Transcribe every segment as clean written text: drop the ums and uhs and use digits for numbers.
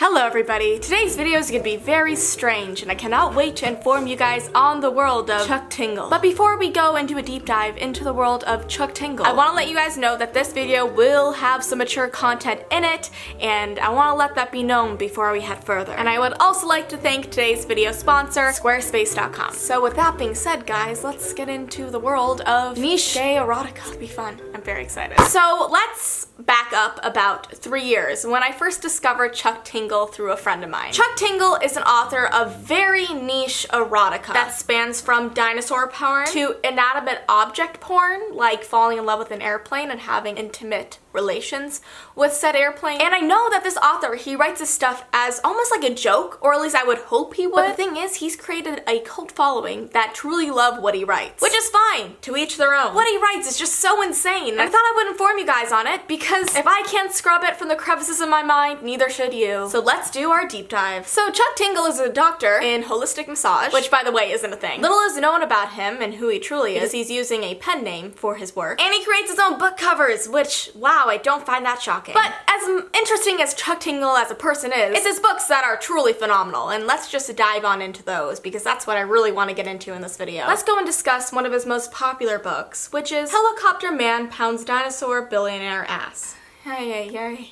Hello everybody! Today's video is going to be very strange and I cannot wait to inform you guys on the world of Chuck Tingle. But before we go and do a deep dive into the world of Chuck Tingle, I want to let you guys know that this video will have some mature content in it and I want to let that be known before we head further. And I would also like to thank today's video sponsor, Squarespace.com. So with that being said guys, let's get into the world of niche gay erotica. It'll be fun. I'm very excited. So let's back up about 3 years when I first discovered Chuck Tingle through a friend of mine. Chuck Tingle is an author of very niche erotica that spans from dinosaur porn to inanimate object porn, like falling in love with an airplane and having intimate relations with said airplane. And I know that this author, he writes his stuff as almost like a joke, or at least I would hope he would. But the thing is, he's created a cult following that truly love what he writes. Which is fine, to each their own. What he writes is just so insane. And I thought I would inform you guys on it, because if I can't scrub it from the crevices of my mind, neither should you. So let's do our deep dive. So Chuck Tingle is a doctor in holistic massage, which by the way isn't a thing. Little is known about him and who he truly is, because he's using a pen name for his work. And he creates his own book covers, which, wow, I don't find that shocking. But as interesting as Chuck Tingle as a person is, it's his books that are truly phenomenal, and let's just dive on into those, because that's what I really want to get into in this video. Let's go and discuss one of his most popular books, which is Helicopter Man Pounds Dinosaur Billionaire Ass. Yay.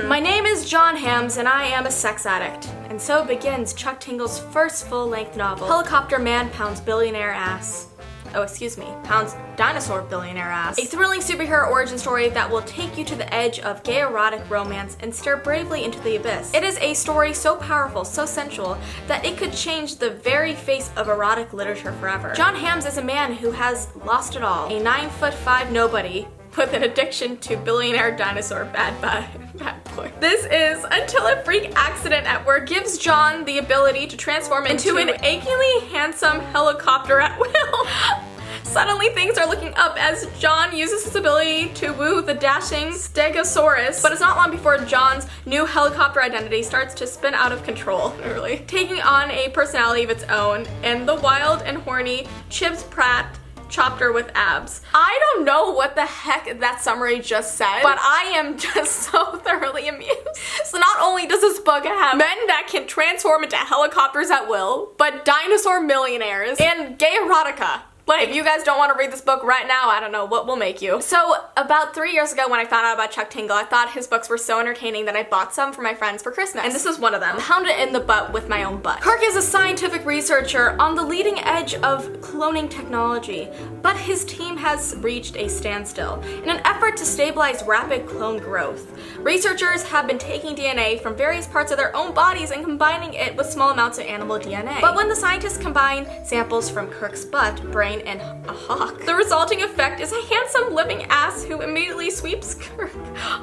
My name is John Hams and I am a sex addict. And so begins Chuck Tingle's first full-length novel, Helicopter Man Pounds Billionaire Ass. Pounds Dinosaur Billionaire Ass. A thrilling superhero origin story that will take you to the edge of gay erotic romance and stare bravely into the abyss. It is a story so powerful, so sensual, that it could change the very face of erotic literature forever. John Hams is a man who has lost it all. A 9'5" nobody with an addiction to billionaire dinosaur bad boy. This is until a freak accident at work gives John the ability to transform into an achingly handsome helicopter at will. Suddenly things are looking up as John uses his ability to woo the dashing Stegosaurus, but it's not long before John's new helicopter identity starts to spin out of control, really, taking on a personality of its own, and the wild and horny Chips Pratt Chopper with abs. I don't know what the heck that summary just said, but I am just so thoroughly amused. So not only does this book have men that can transform into helicopters at will, but dinosaur millionaires and gay erotica. Like, if you guys don't want to read this book right now, I don't know what will make you. So, about 3 years ago when I found out about Chuck Tingle, I thought his books were so entertaining that I bought some for my friends for Christmas. And this is one of them. Pound it in the butt with my own butt. Kirk is a scientific researcher on the leading edge of cloning technology, but his team has reached a standstill. In an effort to stabilize rapid clone growth, researchers have been taking DNA from various parts of their own bodies and combining it with small amounts of animal DNA. But when the scientists combine samples from Kirk's butt, brain, and a hawk, the resulting effect is a handsome living ass who immediately sweeps Kirk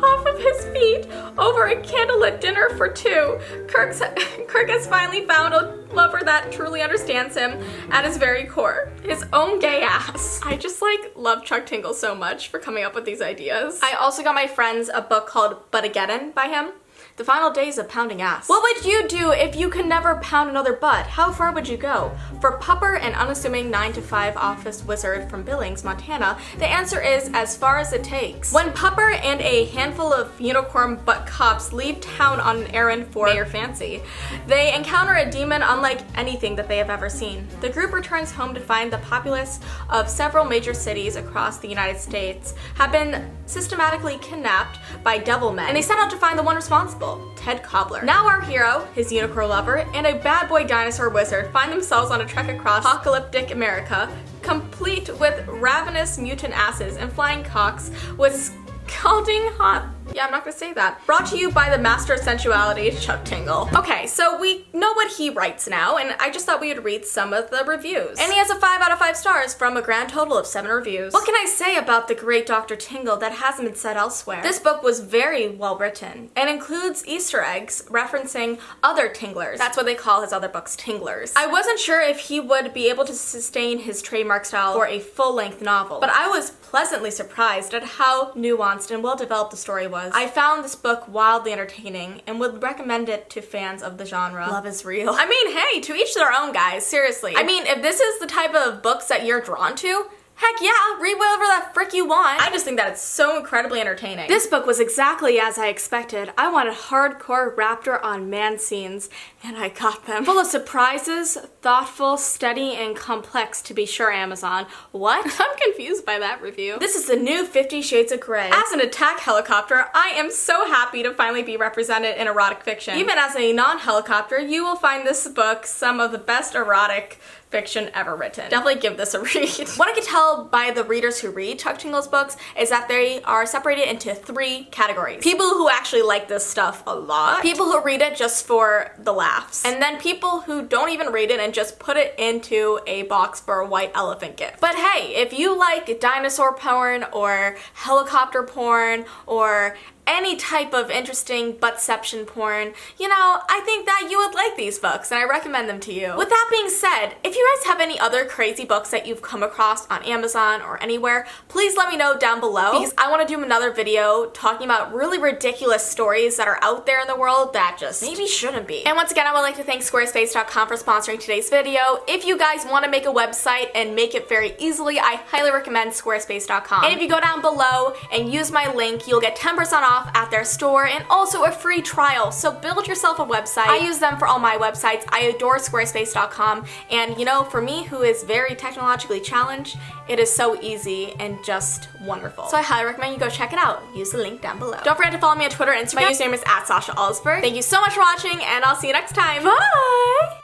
off of his feet over a candlelit dinner for two. Kirk has finally found a lover that truly understands him at his very core. His own gay ass. I just love Chuck Tingle so much for coming up with these ideas. I also got my friends a book called But-A-Geddon by him. The Final Days of Pounding Ass. What would you do if you could never pound another butt? How far would you go? For Pupper, an unassuming 9-to-5 office wizard from Billings, Montana, the answer is as far as it takes. When Pupper and a handful of unicorn butt cops leave town on an errand for Mayor Fancy, they encounter a demon unlike anything that they have ever seen. The group returns home to find the populace of several major cities across the United States have been systematically kidnapped by devil men, and they set out to find the one responsible, Ted Cobbler. Now our hero, his unicorn lover, and a bad boy dinosaur wizard find themselves on a trek across apocalyptic America, complete with ravenous mutant asses and flying cocks with scalding hot... Yeah, I'm not gonna say that. Brought to you by the master of sensuality, Chuck Tingle. Okay, so we know what he writes now, and I just thought we would read some of the reviews. And he has a 5 out of 5 stars from a grand total of 7 reviews. What can I say about the great Dr. Tingle that hasn't been said elsewhere? This book was very well written and includes Easter eggs referencing other Tinglers. That's what they call his other books, Tinglers. I wasn't sure if he would be able to sustain his trademark style for a full-length novel, but I was pleasantly surprised at how nuanced and well-developed the story was. I found this book wildly entertaining and would recommend it to fans of the genre. Love is real. I mean, hey, to each their own, guys, seriously. I mean, if this is the type of books that you're drawn to, Heck yeah, read whatever the frick you want. I just think that it's so incredibly entertaining. This book was exactly as I expected. I wanted hardcore raptor on man scenes, and I got them. Full of surprises, thoughtful, steady, and complex, to be sure, Amazon. What? I'm confused by that review. This is the new 50 Shades of Grey. As an attack helicopter, I am so happy to finally be represented in erotic fiction. Even as a non-helicopter, you will find this book some of the best erotic fiction ever written. Definitely give this a read. What I can tell by the readers who read Chuck Tingle's books is that they are separated into 3 categories. People who actually like this stuff a lot, people who read it just for the laughs, and then people who don't even read it and just put it into a box for a white elephant gift. But hey, if you like dinosaur porn or helicopter porn or any type of interesting buttception porn, you know, I think that you would like these books and I recommend them to you. With that being said, if you guys have any other crazy books that you've come across on Amazon or anywhere, please let me know down below because I want to do another video talking about really ridiculous stories that are out there in the world that just maybe shouldn't be. And once again, I would like to thank Squarespace.com for sponsoring today's video. If you guys want to make a website and make it very easily, I highly recommend Squarespace.com. And if you go down below and use my link, you'll get 10% off at their store and also a free trial. So build yourself a website. I use them for all my websites. I adore Squarespace.com, and you know, for me who is very technologically challenged, it is so easy and just wonderful. So I highly recommend you go check it out. Use the link down below. Don't forget to follow me on Twitter and Instagram. My username is @SashaAlsberg. Thank you so much for watching, and I'll see you next time. Bye!